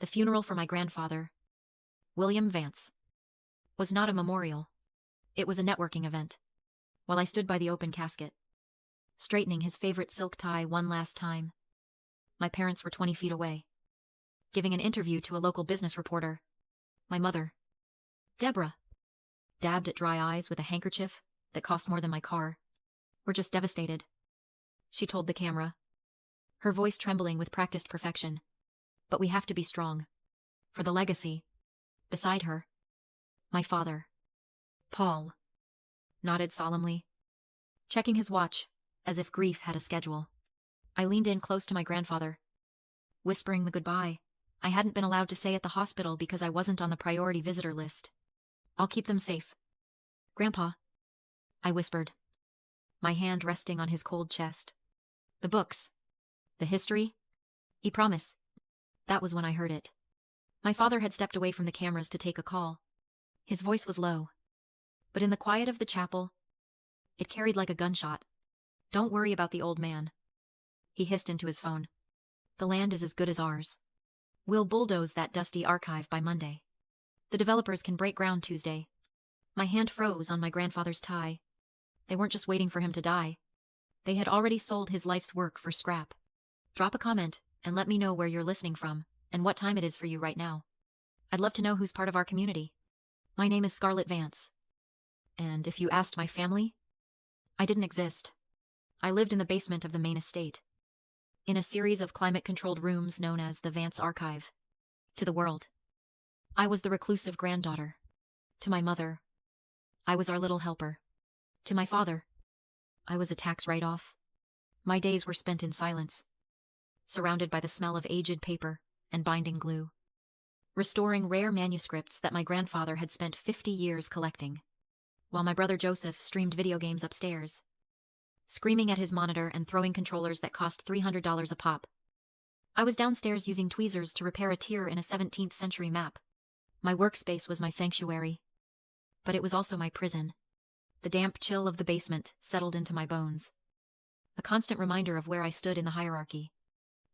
The funeral for my grandfather, William Vance, was not a memorial. It was a networking event. While I stood by the open casket, straightening his favorite silk tie one last time, my parents were 20 feet away, giving an interview to a local business reporter. My mother, Deborah, dabbed at dry eyes with a handkerchief that cost more than my car. We're just devastated, she told the camera, her voice trembling with practiced perfection. But we have to be strong. For the legacy. Beside her, my father, Paul, nodded solemnly, checking his watch as if grief had a schedule. I leaned in close to my grandfather, whispering the goodbye I hadn't been allowed to say at the hospital because I wasn't on the priority visitor list. I'll keep them safe. Grandpa, I whispered, my hand resting on his cold chest. The books. The history. You promise. That was when I heard it. My father had stepped away from the cameras to take a call. His voice was low, but in the quiet of the chapel, it carried like a gunshot. Don't worry about the old man, he hissed into his phone. The land is as good as ours. We'll bulldoze that dusty archive by Monday. The developers can break ground Tuesday. My hand froze on my grandfather's tie. They weren't just waiting for him to die. They had already sold his life's work for scrap. Drop a comment and let me know where you're listening from and what time it is for you right now. I'd love to know who's part of our community. My name is Scarlett Vance. And if you asked my family, I didn't exist. I lived in the basement of the main estate, in a series of climate-controlled rooms known as the Vance Archive. To the world, I was the reclusive granddaughter. To my mother, I was our little helper. To my father, I was a tax write-off. My days were spent in silence, surrounded by the smell of aged paper and binding glue, restoring rare manuscripts that my grandfather had spent 50 years collecting, while my brother Joseph streamed video games upstairs, screaming at his monitor and throwing controllers that cost $300 a pop. I was downstairs using tweezers to repair a tear in a 17th century map. My workspace was my sanctuary, but it was also my prison. The damp chill of the basement settled into my bones, a constant reminder of where I stood in the hierarchy.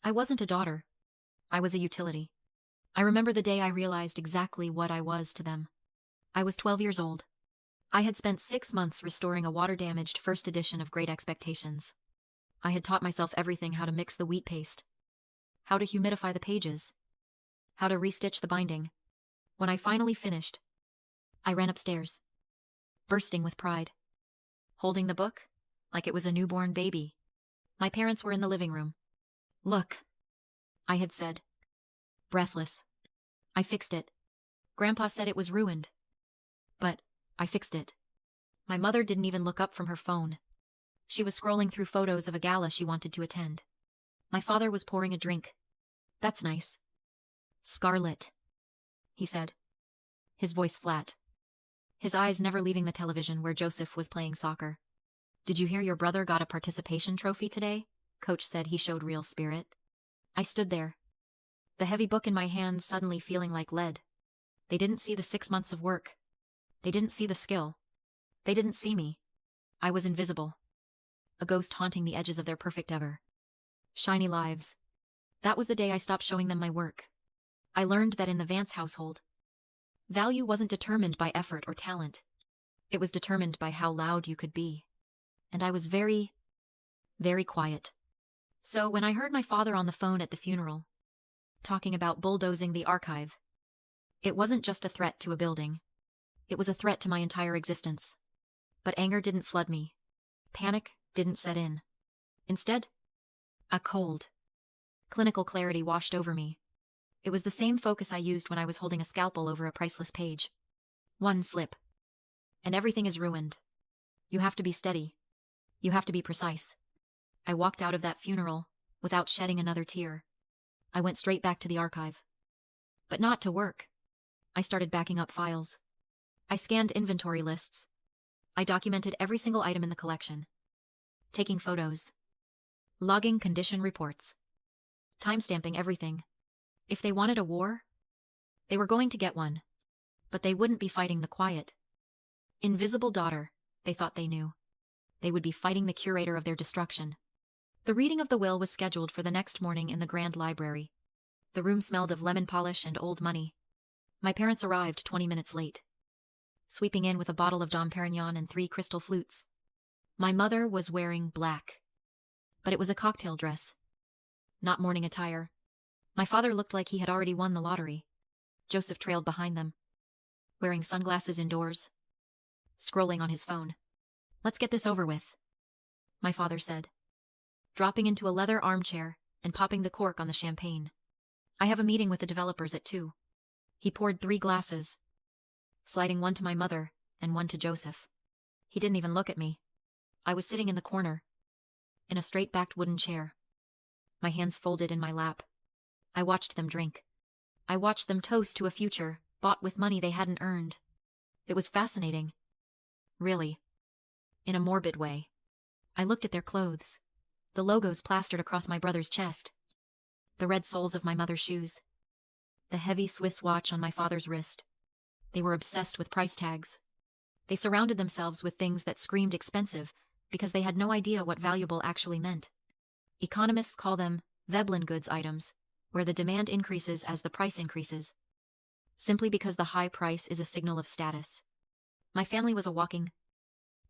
I wasn't a daughter. I was a utility. I remember the day I realized exactly what I was to them. I was 12 years old. I had spent 6 months restoring a water-damaged first edition of Great Expectations. I had taught myself everything: how to mix the wheat paste, how to humidify the pages, how to restitch the binding. When I finally finished, I ran upstairs, bursting with pride, holding the book like it was a newborn baby. My parents were in the living room. Look, I had said, breathless. I fixed it. Grandpa said it was ruined, but I fixed it. My mother didn't even look up from her phone. She was scrolling through photos of a gala she wanted to attend. My father was pouring a drink. That's nice. Scarlett, he said, his voice flat, his eyes never leaving the television where Joseph was playing soccer. Did you hear your brother got a participation trophy today? Coach said he showed real spirit. I stood there, the heavy book in my hands suddenly feeling like lead. They didn't see the 6 months of work. They didn't see the skill. They didn't see me. I was invisible, a ghost haunting the edges of their perfect ever shiny lives. That was the day I stopped showing them my work. I learned that in the Vance household, value wasn't determined by effort or talent. It was determined by how loud you could be. And I was very, very quiet. So when I heard my father on the phone at the funeral, talking about bulldozing the archive, it wasn't just a threat to a building. It was a threat to my entire existence. But anger didn't flood me. Panic didn't set in. Instead, a cold, clinical clarity washed over me. It was the same focus I used when I was holding a scalpel over a priceless page. One slip, and everything is ruined. You have to be steady. You have to be precise. I walked out of that funeral without shedding another tear. I went straight back to the archive. But not to work. I started backing up files. I scanned inventory lists. I documented every single item in the collection, taking photos, logging condition reports, timestamping everything. If they wanted a war, they were going to get one, but they wouldn't be fighting the quiet, invisible daughter they thought they knew. They would be fighting the curator of their destruction. The reading of the will was scheduled for the next morning in the Grand Library. The room smelled of lemon polish and old money. My parents arrived 20 minutes late, sweeping in with a bottle of Dom Perignon and 3 crystal flutes. My mother was wearing black, but it was a cocktail dress, not morning attire. My father looked like he had already won the lottery. Joseph trailed behind them, wearing sunglasses indoors, scrolling on his phone. "Let's get this over with," my father said, dropping into a leather armchair and popping the cork on the champagne. "I have a meeting with the developers at 2. He poured 3 glasses, sliding one to my mother and one to Joseph. He didn't even look at me. I was sitting in the corner, in a straight-backed wooden chair, my hands folded in my lap. I watched them drink. I watched them toast to a future bought with money they hadn't earned. It was fascinating. Really. In a morbid way. I looked at their clothes, the logos plastered across my brother's chest, the red soles of my mother's shoes, the heavy Swiss watch on my father's wrist. They were obsessed with price tags. They surrounded themselves with things that screamed expensive because they had no idea what valuable actually meant. Economists call them Veblen goods items, where the demand increases as the price increases, simply because the high price is a signal of status. My family was a walking,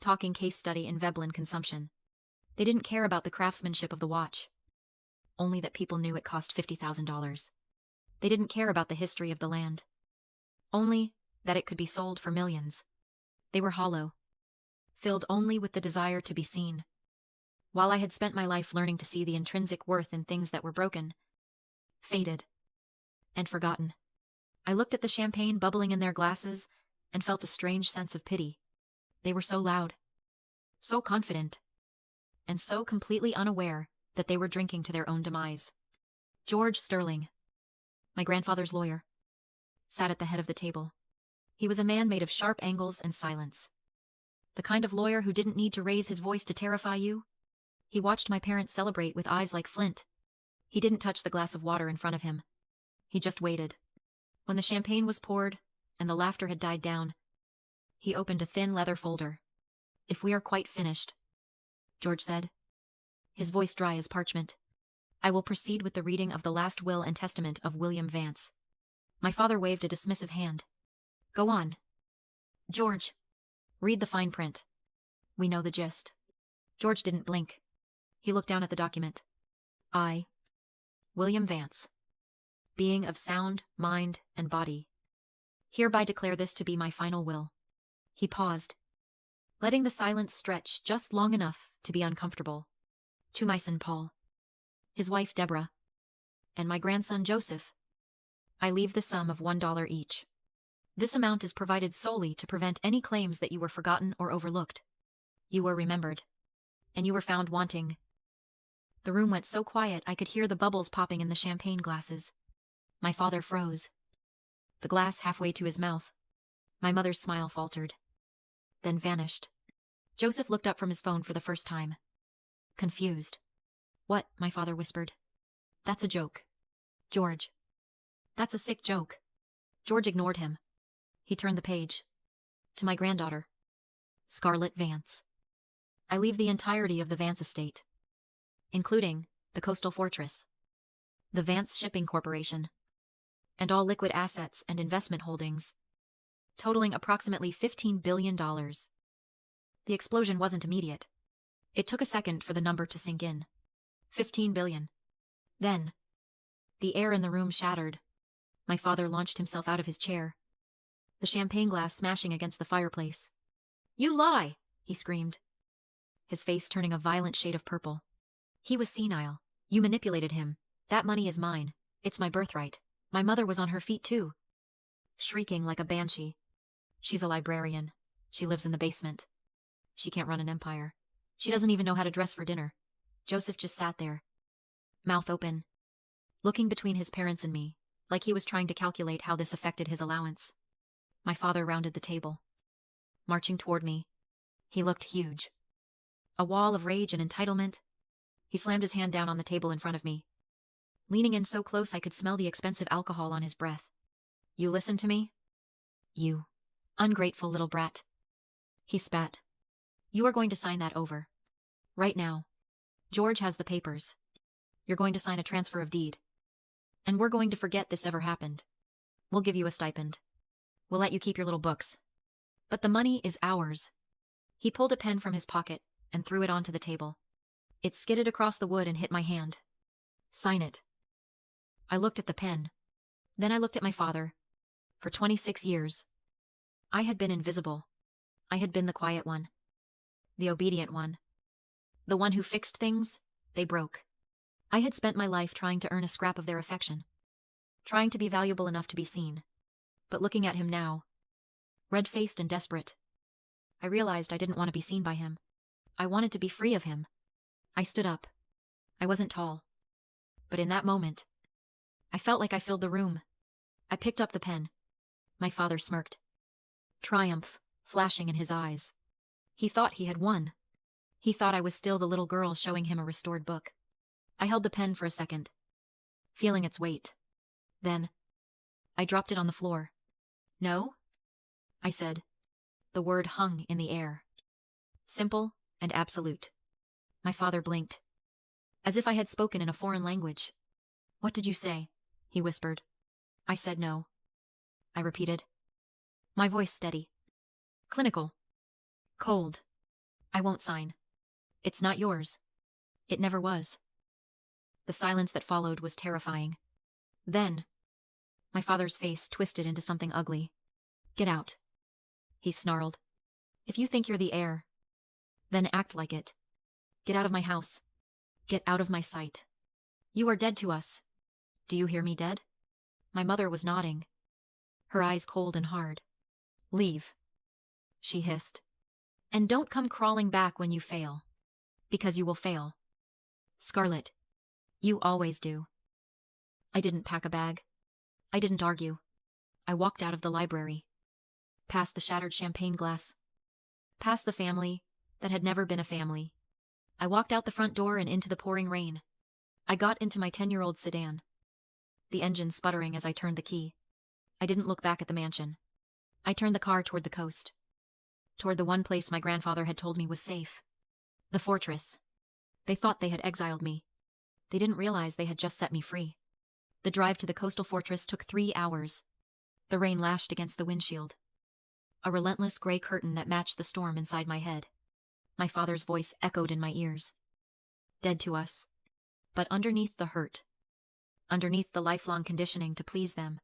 talking case study in Veblen consumption. They didn't care about the craftsmanship of the watch, only that people knew it cost $50,000. They didn't care about the history of the land, only that it could be sold for millions. They were hollow, filled only with the desire to be seen. While I had spent my life learning to see the intrinsic worth in things that were broken, faded, and forgotten, I looked at the champagne bubbling in their glasses and felt a strange sense of pity. They were so loud, so confident, and so completely unaware that they were drinking to their own demise. George Sterling, my grandfather's lawyer, sat at the head of the table. He was a man made of sharp angles and silence. The kind of lawyer who didn't need to raise his voice to terrify you. He watched my parents celebrate with eyes like flint. He didn't touch the glass of water in front of him. He just waited. When the champagne was poured and the laughter had died down, he opened a thin leather folder. "If we are quite finished," George said, his voice dry as parchment, "I will proceed with the reading of the last will and testament of William Vance." My father waved a dismissive hand. "Go on, George. Read the fine print. We know the gist." George didn't blink. He looked down at the document. "I, William Vance, being of sound mind and body, hereby declare this to be my final will." He paused, letting the silence stretch just long enough to be uncomfortable. "To my son Paul, his wife Deborah, and my grandson Joseph, I leave the sum of $1 each. This amount is provided solely to prevent any claims that you were forgotten or overlooked. You were remembered, and you were found wanting." The room went so quiet I could hear the bubbles popping in the champagne glasses. My father froze, the glass halfway to his mouth. My mother's smile faltered, then vanished. Joseph looked up from his phone for the first time, confused. "What?" my father whispered. "That's a joke, George. That's a sick joke." George ignored him. He turned the page. "To my granddaughter, Scarlett Vance. I leave the entirety of the Vance estate, including the coastal fortress, the Vance Shipping Corporation, and all liquid assets and investment holdings, totaling approximately $15 billion. The explosion wasn't immediate. It took a second for the number to sink in. 15 billion. Then, the air in the room shattered. My father launched himself out of his chair, the champagne glass smashing against the fireplace. "You lie!" he screamed, his face turning a violent shade of purple. "He was senile. You manipulated him. That money is mine. It's my birthright." My mother was on her feet too, shrieking like a banshee. "She's a librarian. She lives in the basement. She can't run an empire. She doesn't even know how to dress for dinner." Joseph just sat there, mouth open, looking between his parents and me, like he was trying to calculate how this affected his allowance. My father rounded the table, marching toward me. He looked huge. A wall of rage and entitlement. He slammed his hand down on the table in front of me, leaning in so close I could smell the expensive alcohol on his breath. "You listen to me? You ungrateful little brat." He spat. "You are going to sign that over. Right now. George has the papers. You're going to sign a transfer of deed. And we're going to forget this ever happened. We'll give you a stipend. We'll let you keep your little books. But the money is ours. He pulled a pen from his pocket and threw it onto the table. It skidded across the wood and hit my hand. Sign it. I looked at the pen. Then I looked at my father. For 26 years, I had been invisible. I had been the quiet one. The obedient one. The one who fixed things they broke. I had spent my life trying to earn a scrap of their affection. Trying to be valuable enough to be seen. But looking at him now, red-faced and desperate, I realized I didn't want to be seen by him. I wanted to be free of him. I stood up. I wasn't tall. But in that moment, I felt like I filled the room. I picked up the pen. My father smirked. Triumph flashing in his eyes. He thought he had won. He thought I was still the little girl showing him a restored book. I held the pen for a second, feeling its weight. Then, I dropped it on the floor. No? I said. The word hung in the air. Simple and absolute. My father blinked, as if I had spoken in a foreign language. What did you say? He whispered. I said no. I repeated. My voice steady. Clinical. Cold. I won't sign. It's not yours. It never was. The silence that followed was terrifying. Then, my father's face twisted into something ugly. Get out. He snarled. If you think you're the heir, then act like it. Get out of my house. Get out of my sight. You are dead to us. Do you hear me dead? My mother was nodding, her eyes cold and hard. Leave, she hissed. And don't come crawling back when you fail. Because you will fail. Scarlett, you always do. I didn't pack a bag. I didn't argue. I walked out of the library. Past the shattered champagne glass. Past the family that had never been a family. I walked out the front door and into the pouring rain. I got into my 10-year-old sedan. The engine sputtering as I turned the key. I didn't look back at the mansion. I turned the car toward the coast. Toward the one place my grandfather had told me was safe. The fortress. They thought they had exiled me. They didn't realize they had just set me free. The drive to the coastal fortress took 3 hours. The rain lashed against the windshield. A relentless gray curtain that matched the storm inside my head. My father's voice echoed in my ears. Dead to us. But underneath the hurt, underneath the lifelong conditioning to please them,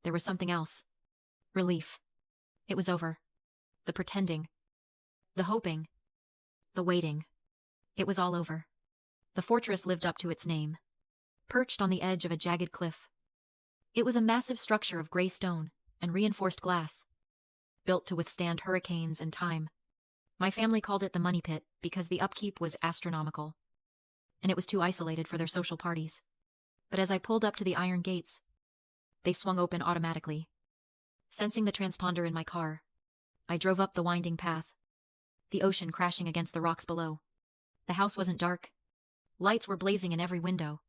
there was something else. Relief. It was over. The pretending. The hoping. The waiting. It was all over. The fortress lived up to its name. Perched on the edge of a jagged cliff. It was a massive structure of gray stone and reinforced glass, built to withstand hurricanes and time. My family called it the money pit because the upkeep was astronomical, and it was too isolated for their social parties. But as I pulled up to the iron gates, they swung open automatically. Sensing the transponder in my car, I drove up the winding path, the ocean crashing against the rocks below. The house wasn't dark. Lights were blazing in every window,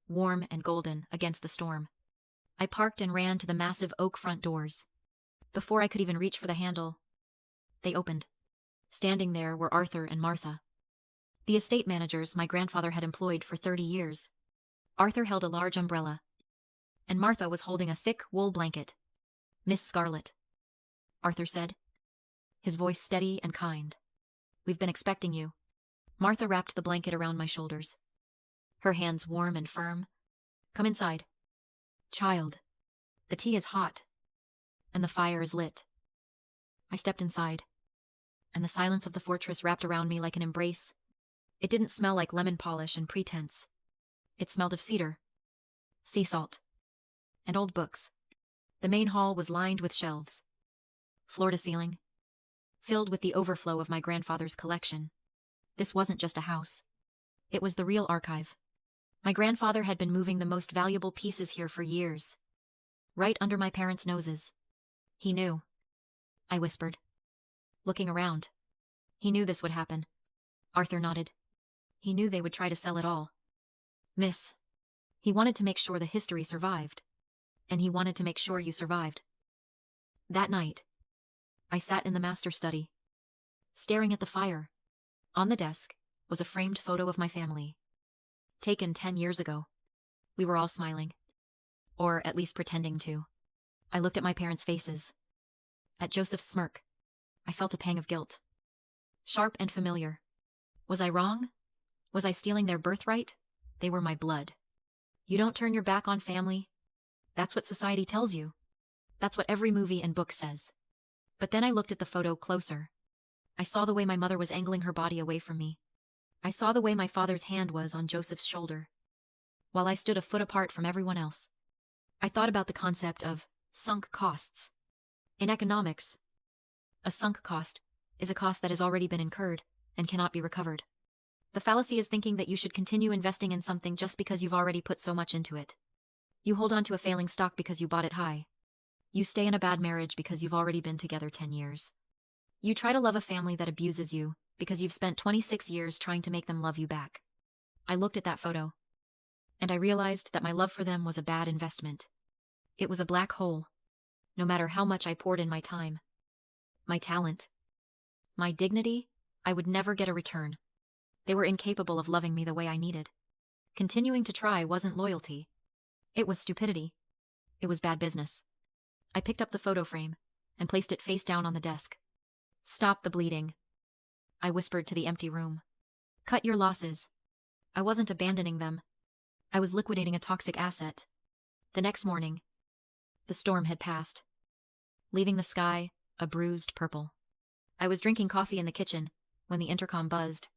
warm and golden against the storm. I parked and ran to the massive oak front doors. Before I could even reach for the handle, they opened. Standing there were Arthur and Martha, the estate managers my grandfather had employed for 30 years. Arthur held a large umbrella, and Martha was holding a thick wool blanket. Miss Scarlett, Arthur said, his voice steady and kind. We've been expecting you. Martha wrapped the blanket around my shoulders, her hands warm and firm. Come inside. Child, the tea is hot, and the fire is lit. I stepped inside, and the silence of the fortress wrapped around me like an embrace. It didn't smell like lemon polish and pretense. It smelled of cedar, sea salt, and old books. The main hall was lined with shelves, floor to ceiling, filled with the overflow of my grandfather's collection. This wasn't just a house. It was the real archive. My grandfather had been moving the most valuable pieces here for years, right under my parents' noses. He knew, I whispered, looking around. He knew this would happen. Arthur nodded. He knew they would try to sell it all. Miss, he wanted to make sure the history survived, and he wanted to make sure you survived. That night, I sat in the master study, staring at the fire. On the desk was a framed photo of my family, taken 10 years ago. We were all smiling. Or at least pretending to. I looked at my parents' faces. At Joseph's smirk. I felt a pang of guilt. Sharp and familiar. Was I wrong? Was I stealing their birthright? They were my blood. You don't turn your back on family. That's what society tells you. That's what every movie and book says. But then I looked at the photo closer. I saw the way my mother was angling her body away from me. I saw the way my father's hand was on Joseph's shoulder, while I stood a foot apart from everyone else. I thought about the concept of sunk costs. In economics, a sunk cost is a cost that has already been incurred and cannot be recovered. The fallacy is thinking that you should continue investing in something just because you've already put so much into it. You hold on to a failing stock because you bought it high. You stay in a bad marriage because you've already been together 10 years. You try to love a family that abuses you because you've spent 26 years trying to make them love you back. I looked at that photo, and I realized that my love for them was a bad investment. It was a black hole. No matter how much I poured in my time, my talent, my dignity, I would never get a return. They were incapable of loving me the way I needed. Continuing to try wasn't loyalty. It was stupidity. It was bad business. I picked up the photo frame and placed it face down on the desk. Stop the bleeding, I whispered to the empty room. Cut your losses. I wasn't abandoning them. I was liquidating a toxic asset. The next morning, the storm had passed, leaving the sky a bruised purple. I was drinking coffee in the kitchen when the intercom buzzed.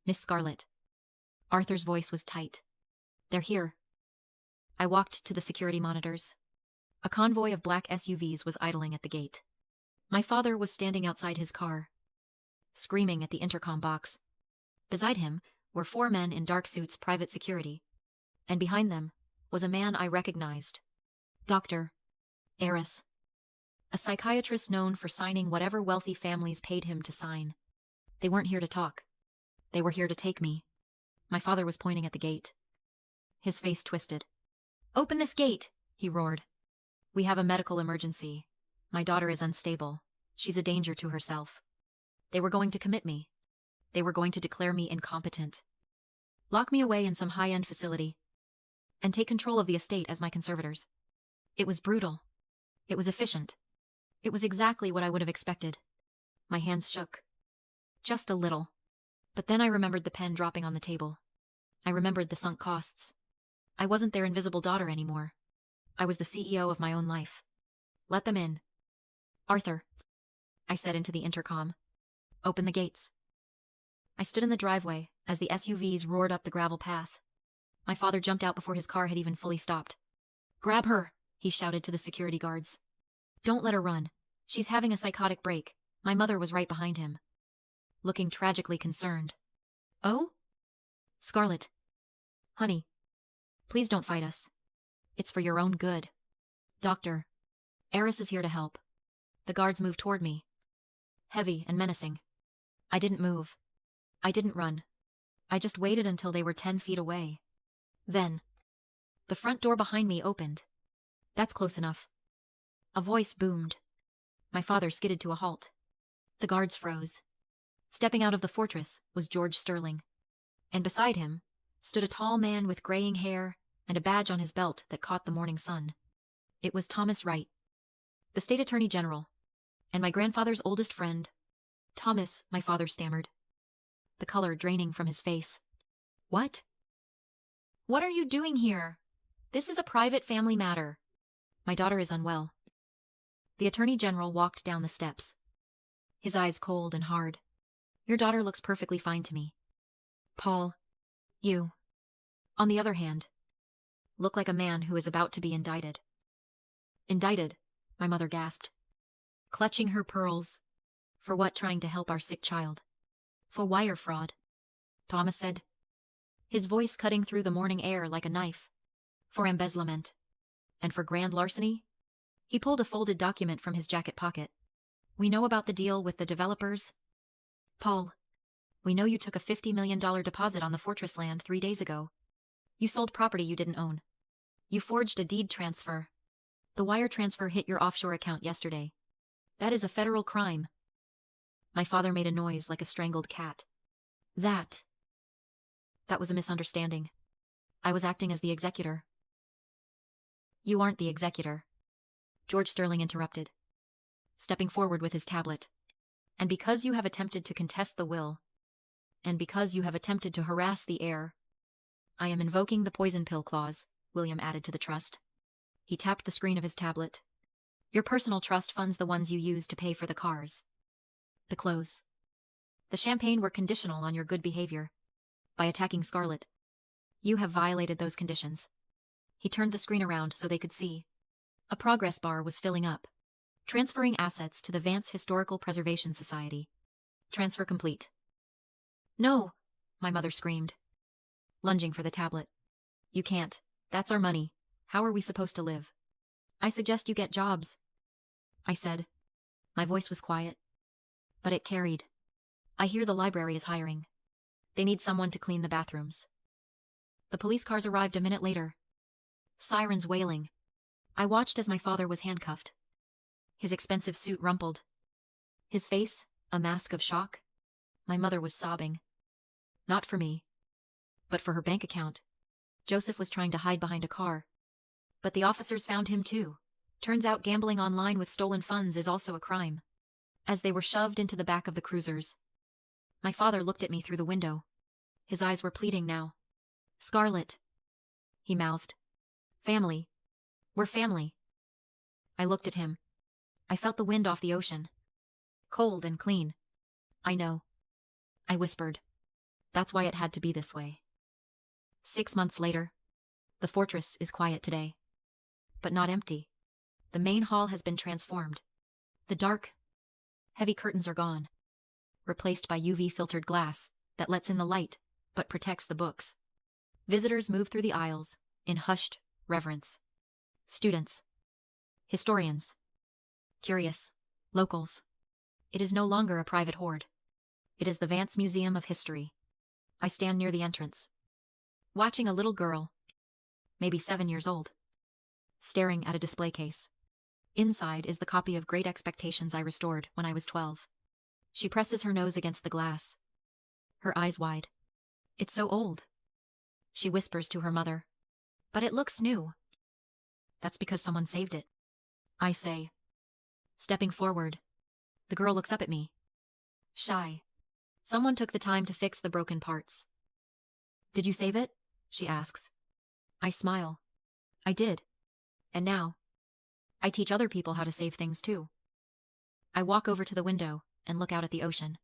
Miss Scarlett. Arthur's voice was tight. They're here. I walked to the security monitors. A convoy of black SUVs was idling at the gate. My father was standing outside his car, screaming at the intercom box. Beside him were 4 men in dark suits, private security, and behind them was a man I recognized. Dr. Eris. A psychiatrist known for signing whatever wealthy families paid him to sign. They weren't here to talk. They were here to take me. My father was pointing at the gate. His face twisted. Open this gate, he roared. We have a medical emergency. My daughter is unstable. She's a danger to herself. They were going to commit me. They were going to declare me incompetent. Lock me away in some high-end facility. And take control of the estate as my conservators. It was brutal. It was efficient. It was exactly what I would have expected. My hands shook. Just a little. But then I remembered the pen dropping on the table. I remembered the sunk costs. I wasn't their invisible daughter anymore. I was the CEO of my own life. Let them in. Arthur, I said into the intercom. Open the gates. I stood in the driveway as the SUVs roared up the gravel path. My father jumped out before his car had even fully stopped. Grab her, he shouted to the security guards. Don't let her run. She's having a psychotic break. My mother was right behind him, looking tragically concerned. Oh? Scarlett. Honey. Please don't fight us. It's for your own good. Doctor. Eris is here to help. The guards moved toward me, heavy and menacing. I didn't move. I didn't run. I just waited until they were 10 feet away. Then, the front door behind me opened. That's close enough. A voice boomed. My father skidded to a halt. The guards froze. Stepping out of the fortress was George Sterling. And beside him stood a tall man with graying hair and a badge on his belt that caught the morning sun. It was Thomas Wright, the state attorney general, and my grandfather's oldest friend. Thomas, my father stammered, the color draining from his face. What? What are you doing here? This is a private family matter. My daughter is unwell. The attorney general walked down the steps, his eyes cold and hard. Your daughter looks perfectly fine to me. Paul, you, on the other hand, look like a man who is about to be indicted. Indicted, my mother gasped, clutching her pearls. For what? Trying to help our sick child. For wire fraud, Thomas said, his voice cutting through the morning air like a knife. For embezzlement. And for grand larceny? He pulled a folded document from his jacket pocket. We know about the deal with the developers. Paul, we know you took a $50 million deposit on the fortress land 3 days ago. You sold property you didn't own. You forged a deed transfer. The wire transfer hit your offshore account yesterday. That is a federal crime. My father made a noise like a strangled cat. That was a misunderstanding. I was acting as the executor. You aren't the executor, George Sterling interrupted, stepping forward with his tablet. And because you have attempted to contest the will, and because you have attempted to harass the heir, I am invoking the poison pill clause, William added to the trust. He tapped the screen of his tablet. Your personal trust funds the ones you use to pay for the cars, the clothes. The champagne were conditional on your good behavior. By attacking Scarlett, you have violated those conditions. He turned the screen around so they could see. A progress bar was filling up. Transferring assets to the Vance Historical Preservation Society. Transfer complete. No, my mother screamed, lunging for the tablet. You can't. That's our money. How are we supposed to live? I suggest you get jobs, I said. My voice was quiet, but it carried. I hear the library is hiring. They need someone to clean the bathrooms. The police cars arrived a minute later. Sirens wailing. I watched as my father was handcuffed. His expensive suit rumpled. His face, a mask of shock. My mother was sobbing. Not for me, but for her bank account. Joseph was trying to hide behind a car. But the officers found him too. Turns out gambling online with stolen funds is also a crime. As they were shoved into the back of the cruisers, my father looked at me through the window. His eyes were pleading now. Scarlett, he mouthed. Family. We're family. I looked at him. I felt the wind off the ocean. Cold and clean. I know, I whispered. That's why it had to be this way. 6 months later, the fortress is quiet today. But not empty. The main hall has been transformed. The dark, heavy curtains are gone, replaced by UV-filtered glass that lets in the light but protects the books. Visitors move through the aisles in hushed reverence. Students, historians, curious, locals. It is no longer a private hoard. It is the Vance Museum of History. I stand near the entrance, watching a little girl, maybe 7 years old, staring at a display case. Inside is the copy of Great Expectations I restored when I was 12. She presses her nose against the glass, her eyes wide. It's so old, she whispers to her mother. But it looks new. That's because someone saved it, I say, stepping forward. The girl looks up at me, shy. Someone took the time to fix the broken parts. Did you save it? She asks. I smile. I did. And now, I teach other people how to save things too. I walk over to the window and look out at the ocean.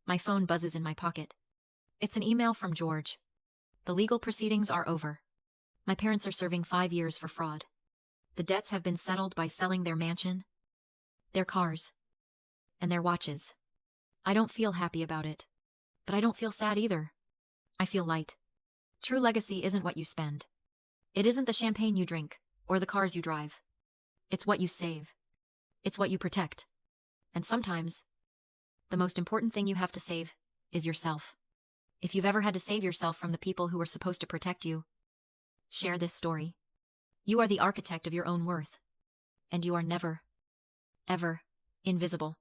My phone buzzes in my pocket. It's an email from George. The legal proceedings are over. My parents are serving 5 years for fraud. The debts have been settled by selling their mansion, their cars, and their watches. I don't feel happy about it, but I don't feel sad either. I feel light. True legacy isn't what you spend. It isn't the champagne you drink or the cars you drive. It's what you save. It's what you protect. And sometimes, the most important thing you have to save is yourself. If you've ever had to save yourself from the people who were supposed to protect you, share this story. You are the architect of your own worth, and you are never, ever invisible.